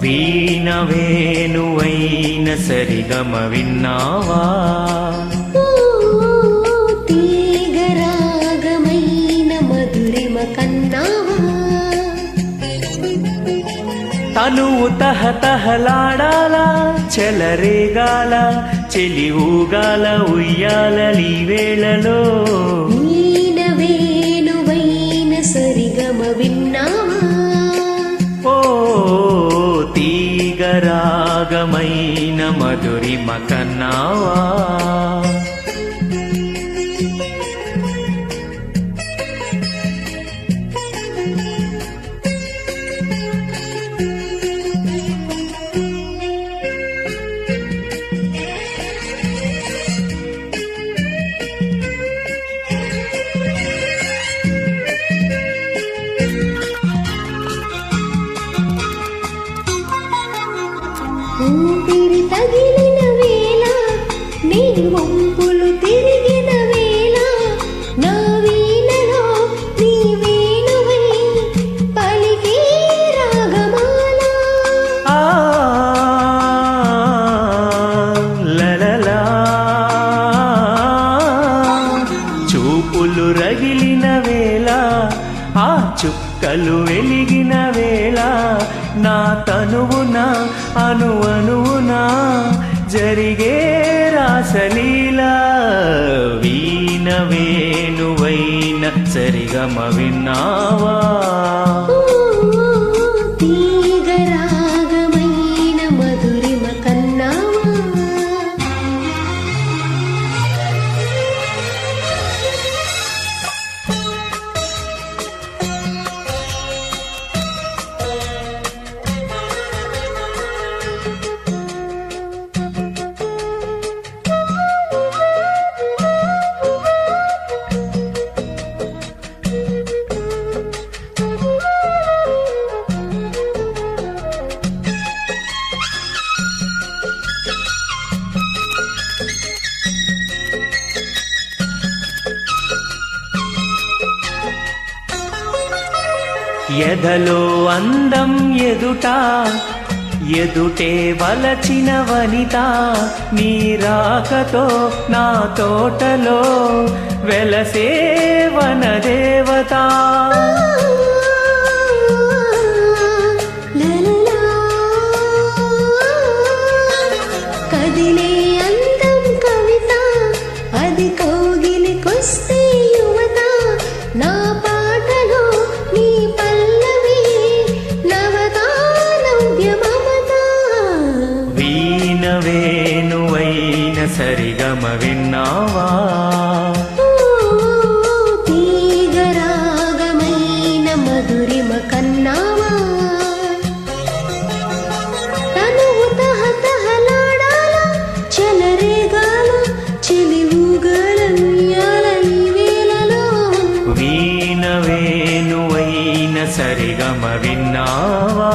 వీణ వేణువైన సరిగమ విన్నావా? తీగరాగమైన మధురిమ కన్నావా? తనువు తహతహలాడాల చెలరేగాల చెలి ఊగాల ఉయ్యాలీ వేళలో. వీణ వేణువైన సరిగమ విన్నావా? ఓ తీగరాగమైన మధురిమ కన్నావా? ఊపిరి తగిలిన వేళ నీ వంపులు తిరిగిన వేళ నా వీణలో నీ వేణువై పలికే రాగమాల. లలలా చూపులు రగిలిన వేళ ఆ చుక్కలు వెలిగిన వేళ నా తనువున అణువణువున జరిగే రాసలీలా. వీణ వేణువైన సరిగమ విన్నావా? తీగరాగమైన మధురిమ కన్నావా? ఎదలో అందం ఎదుట ఎదుటే వలచిన వనిత నీ రాకతో నా తోటలో వెలసే వనదేవత. కదిలే అందం కవిత అది కౌగిలికొస్తే యువత నా పాటలో నీ పల్లవి నవతా నవ్య మమత. వీణ వేణువైన సరిగమ విన్నావా? తీగరాగమైన మధురిమ కన్నావా? తనువు తహతహలాడాల చెలరేగాల చెలి ఊగాల ఉయ్యాల ఈ వేళలో. వీణ వేణువైన సరిగమ విన్నావా?